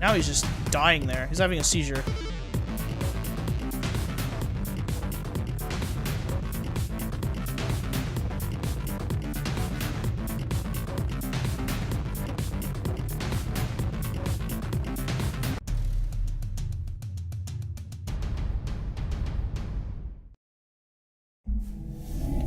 Now he's just dying there. He's having a seizure.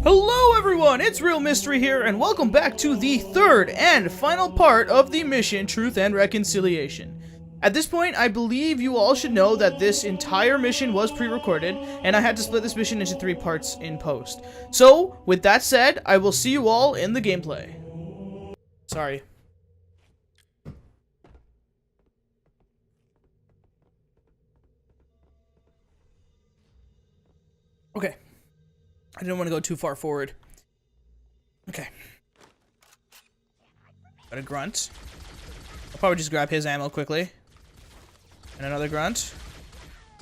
Hello everyone, it's RealMistry here, and welcome back to the third and final part of the mission, Truth and Reconciliation. At this point, I believe you all should know that this entire mission was pre-recorded, and I had to split this mission into 3 parts in post. So, with that said, I will see you all in the gameplay. Sorry. Okay. I didn't want to go too far forward. Okay. Got a grunt. I'll probably just grab his ammo quickly. And another grunt.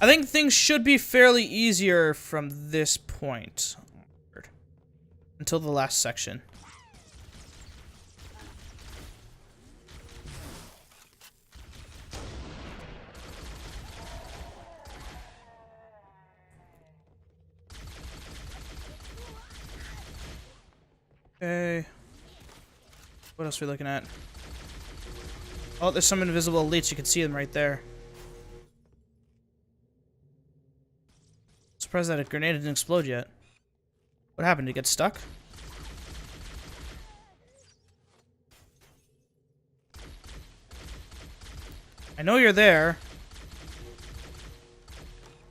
I think things should be fairly easier from this point onward. Until the last section. Okay. What else are we looking at? Oh, there's some invisible elites. You can see them right there. Surprised that a grenade didn't explode yet. What happened? Did it get stuck? I know you're there.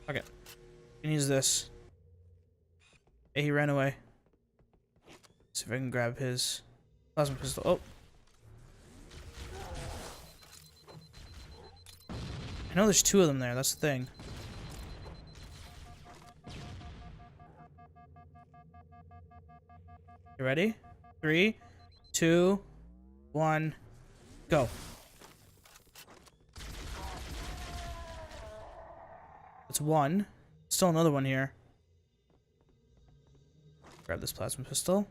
Okay. I can use this. Hey, he ran away. See if I can grab his plasma pistol. Oh. I know there's 2 of them there, that's the thing. You ready? 3, 2, 1, go. That's 1. Still another one here. Grab this plasma pistol.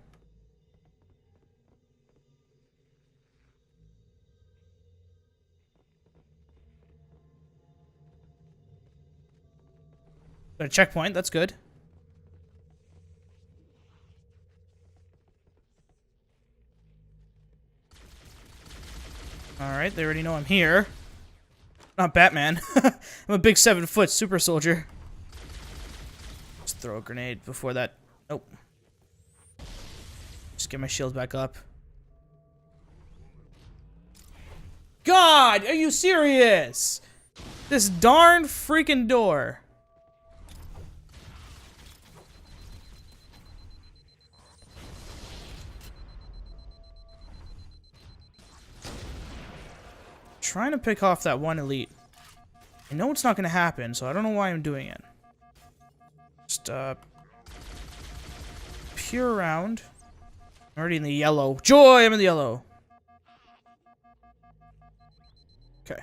Got a checkpoint, that's good. Alright, they already know I'm here. Not Batman. I'm a big 7-foot super soldier. Just throw a grenade before that. Nope. Just get my shield back up. God, are you serious? This darn freaking door. Trying to pick off that one elite. I know it's not going to happen, so I don't know why I'm doing it. Just, peer around. I'm already in the yellow. Joy, I'm in the yellow. Okay.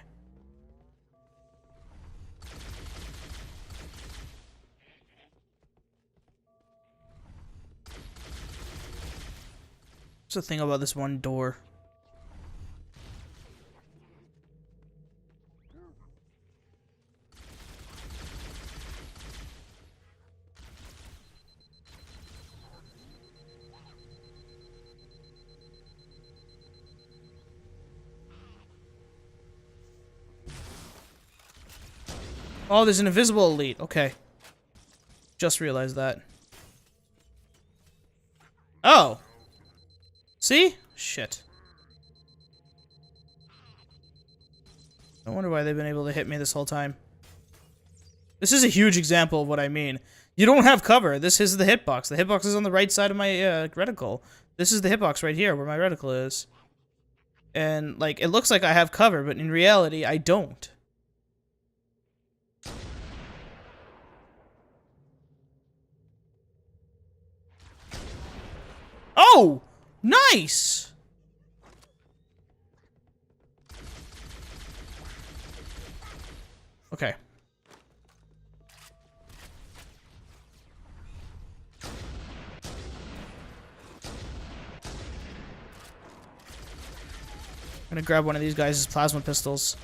What's the thing about this one door? Oh, there's an invisible elite. Okay. Just realized that. Oh. See? Shit. I wonder why they've been able to hit me this whole time. This is a huge example of what I mean. You don't have cover. This is the hitbox. The hitbox is on the right side of my reticle. This is the hitbox right here where my reticle is. And, like, it looks like I have cover, but in reality, I don't. Oh! Nice! Okay. I'm gonna grab one of these guys' plasma pistols.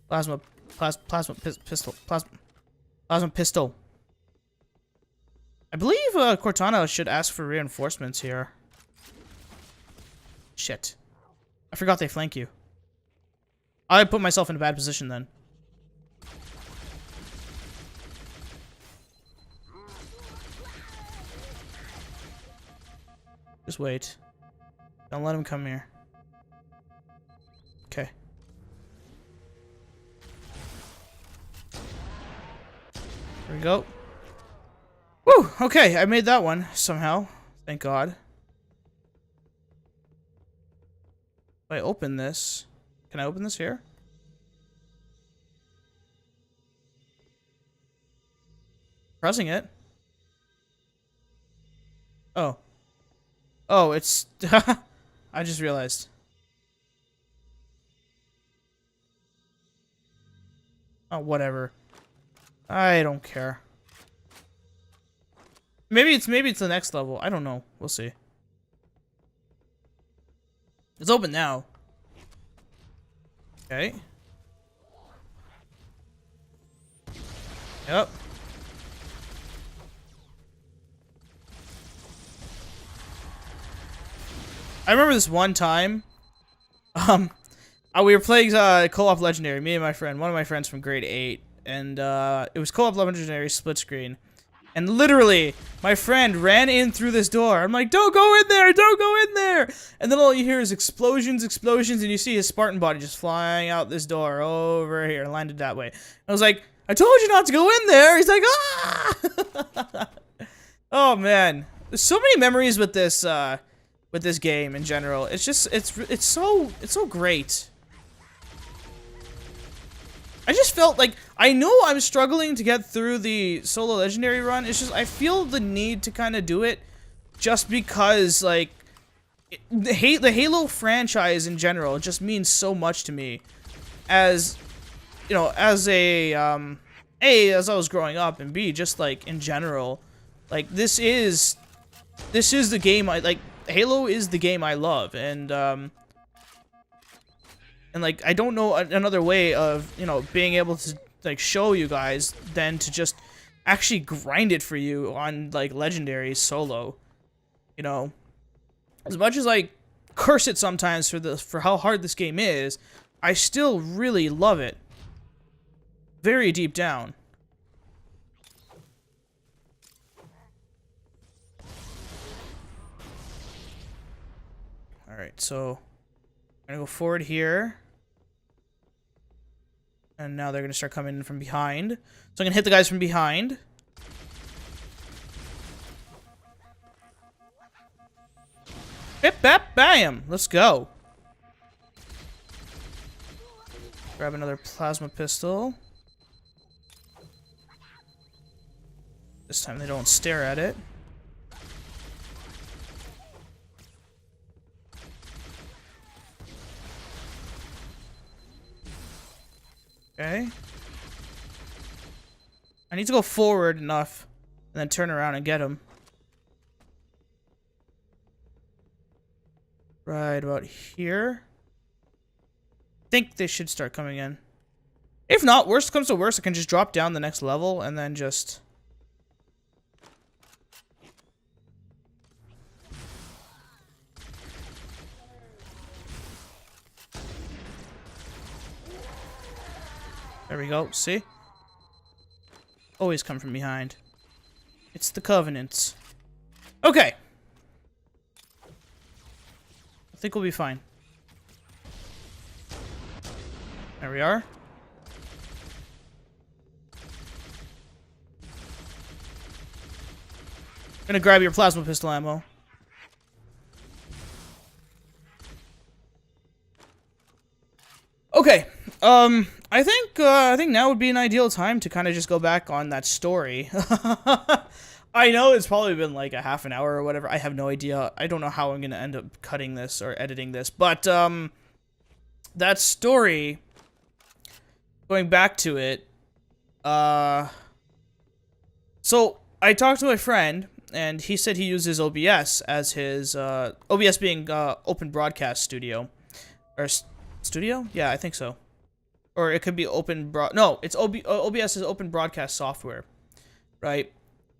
Plasma pistol. I believe Cortana should ask for reinforcements here. Shit. I forgot they flank you. I put myself in a bad position then. Just wait. Don't let him come here. Okay. There we go. Woo! Okay, I made that one somehow. Thank God. If I open this... Can I open this here? Pressing it. Oh. Oh, it's... I just realized. Oh, whatever. I don't care. Maybe it's the next level. I don't know. We'll see. It's open now. Okay. Yep. I remember this one time. We were playing co-op Legendary. Me and my friend, one of my friends from grade 8, and it was co-op Legendary split screen. And literally, my friend ran in through this door. I'm like, don't go in there! Don't go in there! And then all you hear is explosions, explosions, and you see his Spartan body just flying out this door over here and landed that way. I was like, I told you not to go in there! He's like, ah! Oh, man. There's so many memories with this game in general. It's just, it's so great. I just felt like, I know I'm struggling to get through the solo legendary run. It's just, I feel the need to kind of do it just because, like, the Halo franchise in general just means so much to me. As, you know, as a, A, as I was growing up, and B, just, like, in general. Like, this is the game I, like, Halo is the game I love, and like, I don't know another way of, you know, being able to, like, show you guys than to just actually grind it for you on, like, Legendary solo. You know? As much as I curse it sometimes for how hard this game is, I still really love it. Very deep down. Alright, so I'm gonna go forward here. And now they're gonna start coming in from behind. So I'm gonna hit the guys from behind. Bip, bap, bam! Let's go. Grab another plasma pistol. This time they don't stare at it. Okay. I need to go forward enough and then turn around and get him. Right about here. I think they should start coming in. If not, worst comes to worst, I can just drop down the next level and then just... There we go, see? Always come from behind. It's the Covenants. Okay. I think we'll be fine. There we are. Gonna grab your plasma pistol ammo. Okay. I think now would be an ideal time to kind of just go back on that story. I know it's probably been like a half an hour or whatever. I have no idea. I don't know how I'm gonna end up cutting this or editing this, but that story, going back to it, so I talked to my friend and he said he uses OBS as his OBS being Open Broadcast Studio or studio? Yeah, I think so. or it could be open no, it's OBS is open broadcast software, right?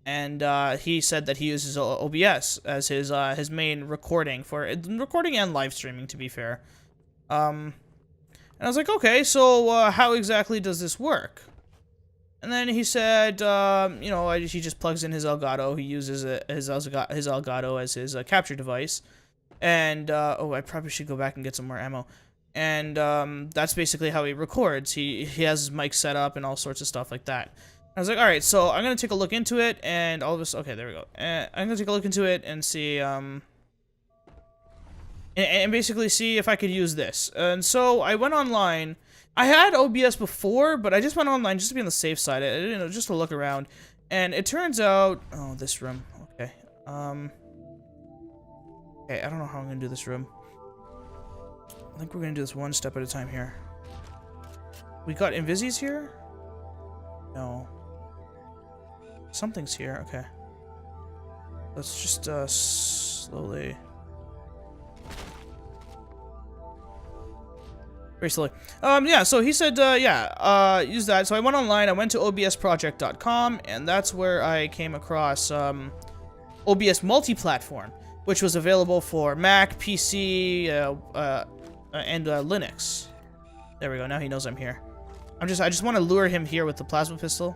And he said that he uses OBS as his main recording for recording and live streaming, to be fair. And I was like, okay, so how exactly does this work? And then he said, you know, he just plugs in his Elgato. He uses his Elgato as his capture device. And, oh, I probably should go back and get some more ammo. And that's basically how he records. He has his mic set up and all sorts of stuff like that. I was like, alright, so I'm going to take a look into it, and all of this... Okay, there we go. I'm going to take a look into it and see, and basically see if I could use this. And so I went online. I had OBS before, but I just went online just to be on the safe side, you know, just to look around. And it turns out... Oh, this room. Okay. Okay, I don't know how I'm going to do this room. I think we're going to do this one step at a time here. We got Invisis here? No. Something's here, okay. Let's just, slowly... Very slowly. Yeah, so he said, use that. So I went online, I went to obsproject.com, and that's where I came across, OBS multi-platform, which was available for Mac, PC, and Linux. There we go, now he knows I'm here. I just want to lure him here with the plasma pistol.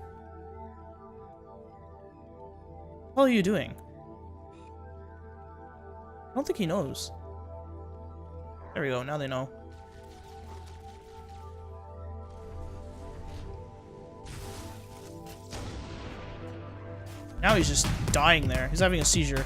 What are you doing? I don't think he knows. There we go, now they know. Now he's just dying there. He's having a seizure.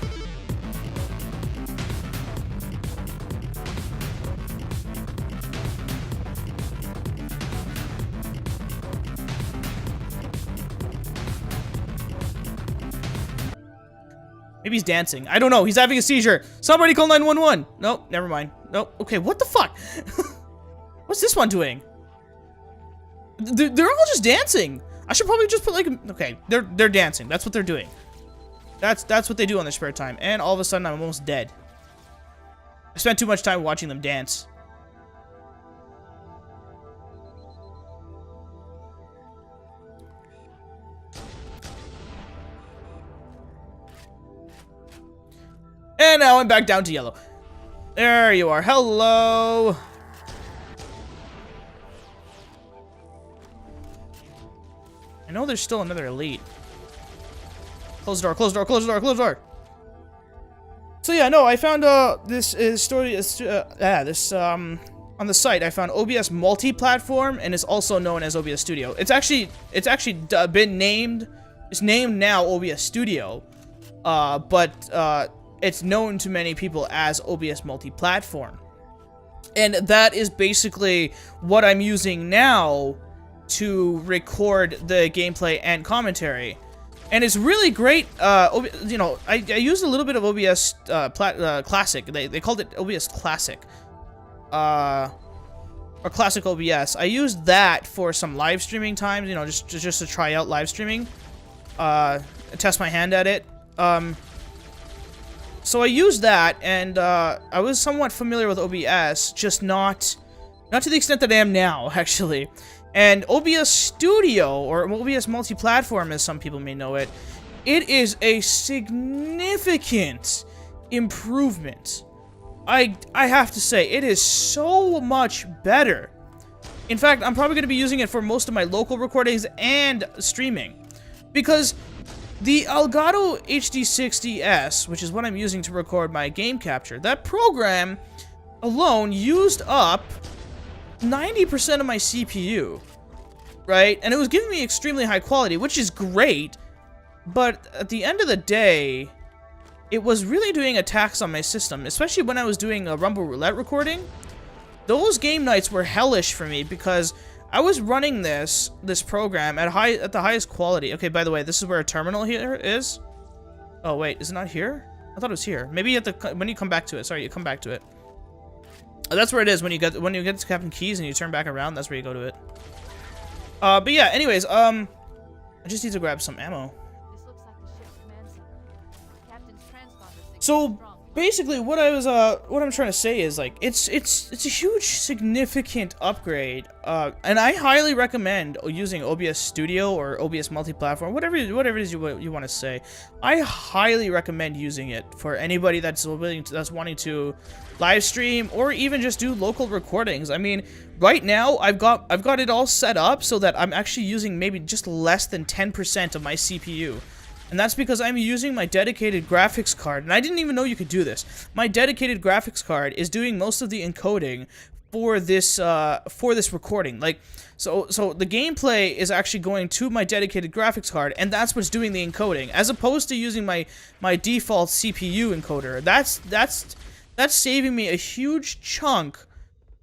Maybe he's dancing. I don't know. He's having a seizure. Somebody call 911. Nope, never mind. Nope. Okay, what the fuck? What's this one doing? They're all just dancing. I should probably just put like... Okay, they're dancing. That's what they're doing. That's what they do on their spare time. And all of a sudden, I'm almost dead. I spent too much time watching them dance. And now I'm back down to yellow. There you are. Hello. I know there's still another elite. Close the door, close the door, close the door, close the door. So yeah, no, I found this story on the site. I found OBS multi-platform, and it's also known as OBS Studio. It's actually been named. It's named now OBS Studio, but it's known to many people as OBS multi-platform, and that is basically what I'm using now to record the gameplay and commentary. And it's really great. You know, I used a little bit of OBS Classic. They called it OBS Classic, or Classic OBS. I used that for some live streaming times. You know, just to try out live streaming, test my hand at it. So I used that, and I was somewhat familiar with OBS, just not to the extent that I am now, actually. And OBS Studio, or OBS Multi-Platform, as some people may know it, it is a significant improvement. I have to say, it is so much better. In fact, I'm probably going to be using it for most of my local recordings and streaming, because the Elgato HD60S, which is what I'm using to record my game capture, that program alone used up 90% of my CPU, right? And it was giving me extremely high quality, which is great, but at the end of the day, it was really doing attacks on my system, especially when I was doing a Rumble Roulette recording. Those game nights were hellish for me because I was running this program at the highest quality. Okay, by the way, this is where a terminal here is. Oh wait, is it not here? I thought it was here. Maybe when you come back to it. Sorry, you come back to it. Oh, that's where it is when you get to Captain Keys and you turn back around. That's where you go to it. But yeah. Anyways, I just need to grab some ammo. This looks like the ship's command center. Captain's transponder signal So is strong. basically, what I'm trying to say is, like, it's a huge, significant upgrade, and I highly recommend using OBS Studio or OBS multi-platform, whatever it is you want to say. I highly recommend using it for anybody that's wanting to live stream or even just do local recordings. I mean, right now I've got it all set up so that I'm actually using maybe just less than 10% of my CPU. And that's because I'm using my dedicated graphics card, and I didn't even know you could do this. My dedicated graphics card is doing most of the encoding for this recording. Like, so the gameplay is actually going to my dedicated graphics card, and that's what's doing the encoding, as opposed to using my default CPU encoder. That's saving me a huge chunk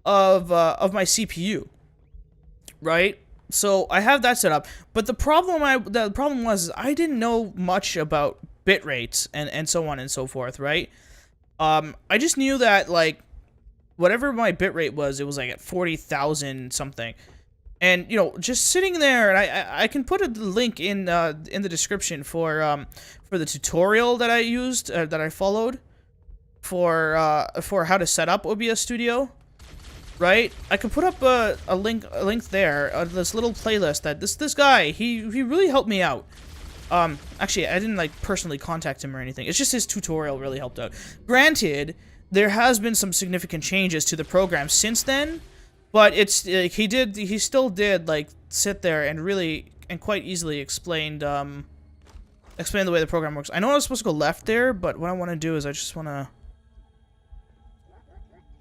of my CPU, right? So I have that set up, but the problem was I didn't know much about bit rates and so on and so forth, right? I just knew that, like, whatever my bit rate was, it was like at 40,000 something, and you know, just sitting there, and I can put a link in the description for the tutorial that I used that I followed for how to set up OBS Studio. Right, I could put up a link there, this little playlist that this guy, he really helped me out. Actually, I didn't like personally contact him or anything. It's just his tutorial really helped out. Granted, there has been some significant changes to the program since then, but it's he still did like sit there and really and quite easily explain the way the program works. I know I was supposed to go left there, but what I want to do is I just want to.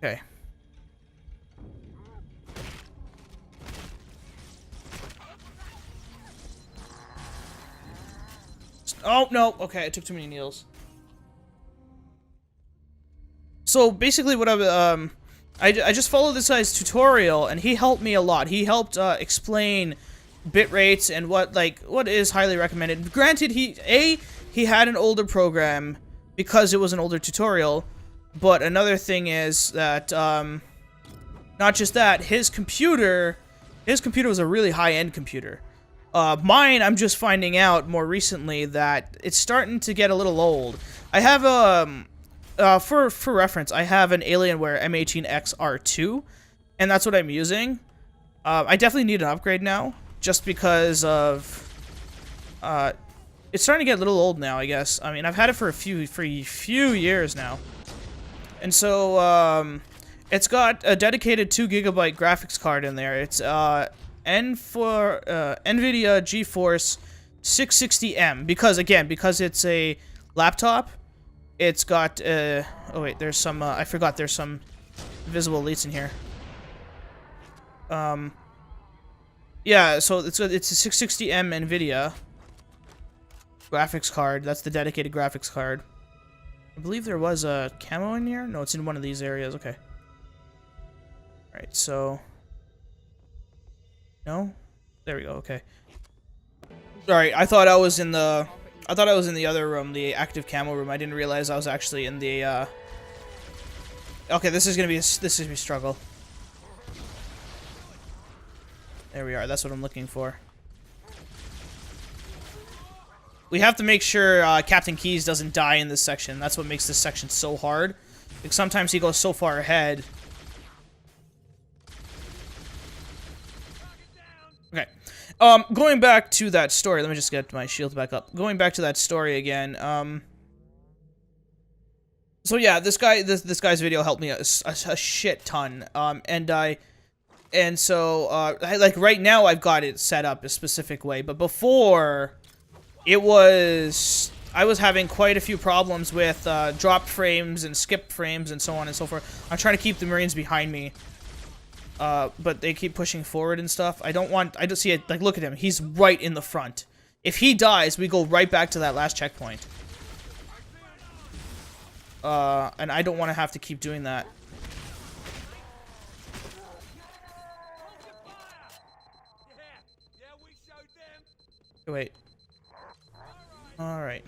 Okay. Oh, no. Okay, I took too many kneels. So, basically what I just followed this guy's tutorial, and he helped me a lot. He helped, explain bit rates and what is highly recommended. Granted, he had an older program because it was an older tutorial, but another thing is that, not just that, his computer was a really high-end computer. Mine, I'm just finding out more recently that it's starting to get a little old. I have for reference, I have an Alienware M18X R2, and that's what I'm using. I definitely need an upgrade now, just because of, it's starting to get a little old now, I guess. I mean, I've had it for a few years now. And so, it's got a dedicated 2GB graphics card in there. It's, NVIDIA GeForce 660M, because it's a laptop, it's got, oh wait, there's some, I forgot there's some visible elites in here. Yeah, so it's a 660M NVIDIA graphics card. That's the dedicated graphics card. I believe there was a camo in here? No, it's in one of these areas, okay. Alright, so... No? There we go, okay. Sorry, I thought I was in the other room, the active camo room. I didn't realize I was actually in the, Okay, this is gonna be a struggle. There we are, that's what I'm looking for. We have to make sure, Captain Keys doesn't die in this section. That's what makes this section so hard. Like, sometimes he goes so far ahead. Okay. Going back to that story, let me just get my shield back up. Going back to that story again, so yeah, this guy's video helped me a shit ton, and so, like, right now I've got it set up a specific way, but before, I was having quite a few problems with, dropped frames and skipped frames and so on and so forth. I'm trying to keep the Marines behind me. But they keep pushing forward and stuff. I don't see it, like, look at him. He's right in the front. If he dies, we go right back to that last checkpoint. And I don't want to have to keep doing that. Wait. Alright.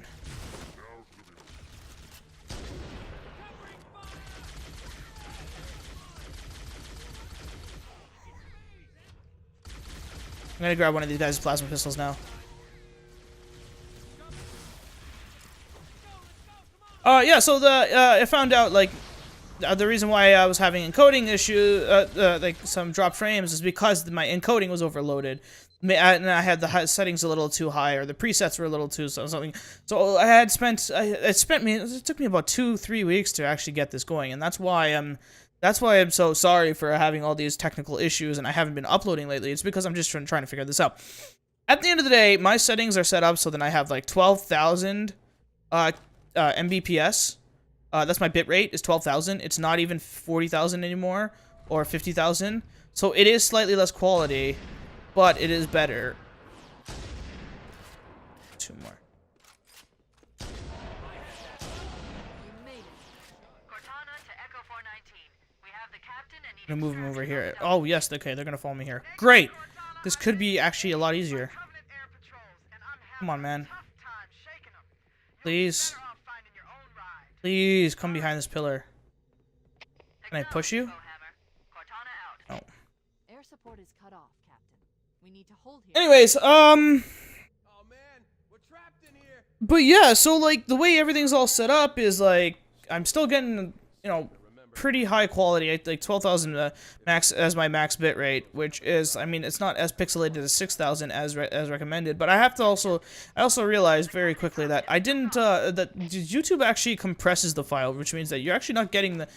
I'm gonna grab one of these guys' plasma pistols now. Yeah, so I found out, like, the reason why I was having encoding issue, like some drop frames, is because my encoding was overloaded. And I had the settings a little too high, or the presets were a little too something. So I had spent, it took me about 2-3 weeks to actually get this going, and that's why I'm so sorry for having all these technical issues, and I haven't been uploading lately. It's because I'm just trying to figure this out. At the end of the day, my settings are set up so that I have like 12,000 Mbps. That's my bit rate, is 12,000. It's not even 40,000 anymore, or 50,000. So it is slightly less quality, but it is better. 2 more. I'm gonna move them over here. Oh, yes, okay, they're gonna follow me here. Great! This could be actually a lot easier. Come on, man. Please. Please, come behind this pillar. Can I push you? Oh. Air support is cut off, Captain. We need to hold here. Anyways, Oh man, we're trapped in here. but yeah, so like the way everything's all set up is like I'm still getting, you know, pretty high quality, like 12,000 max as my max bit rate, which is, I mean, it's not as pixelated as 6,000 as recommended, but I have to I also realized very quickly that I didn't that YouTube actually compresses the file, which means that you're actually not getting the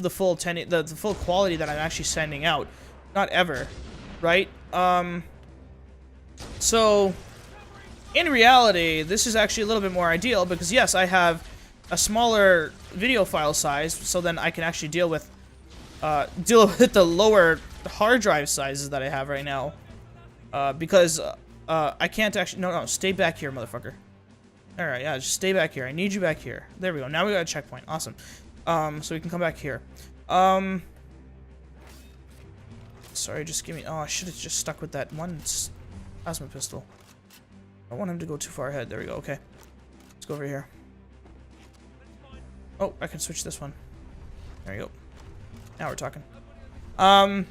full the full quality that I'm actually sending out, not ever, right? So in reality, this is actually a little bit more ideal because yes, I have a smaller video file size, so then I can actually deal with the lower hard drive sizes that I have right now, because I can't actually. No, stay back here, motherfucker. All right, yeah, just stay back here. I need you back here. There we go. Now we got a checkpoint. Awesome. So we can come back here. Sorry, just give me. Oh, I should have just stuck with that one plasma pistol. I don't want him to go too far ahead. There we go. Okay, let's go over here. Oh, I can switch this one. There you go. Now we're talking. But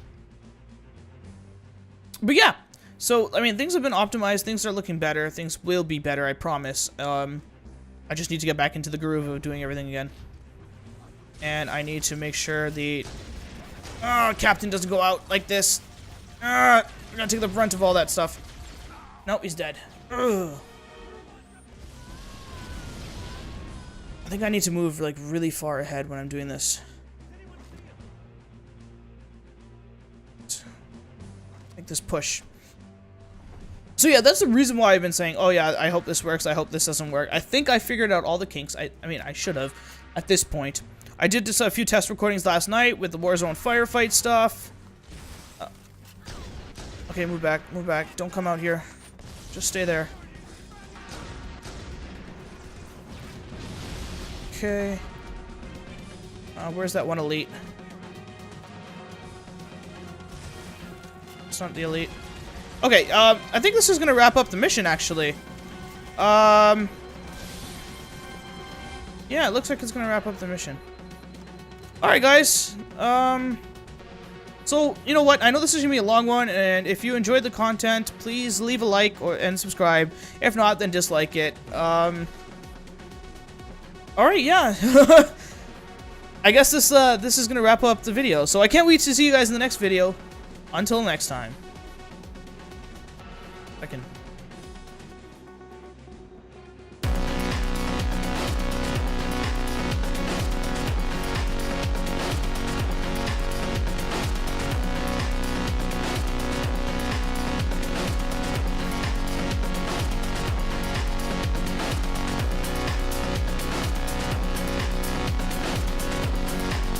yeah. So, I mean, things have been optimized. Things are looking better. Things will be better, I promise. I just need to get back into the groove of doing everything again. And I need to make sure the captain doesn't go out like this. We're gonna take the brunt of all that stuff. Nope, he's dead. Ugh. I think I need to move, like, really far ahead when I'm doing this. Make this push. So yeah, that's the reason why I've been saying, oh yeah, I hope this works, I hope this doesn't work. I think I figured out all the kinks. I mean, I should have, at this point. I did just a few test recordings last night with the Warzone firefight stuff. Okay, move back, move back. Don't come out here. Just stay there. Okay. Where's that one elite? It's not the elite. Okay, I think this is gonna wrap up the mission, actually. Yeah, it looks like it's gonna wrap up the mission. Alright, guys. So, you know what? I know this is gonna be a long one, and if you enjoyed the content, please leave a like and subscribe. If not, then dislike it. Alright, yeah. I guess this is gonna wrap up the video. So I can't wait to see you guys in the next video. Until next time. I can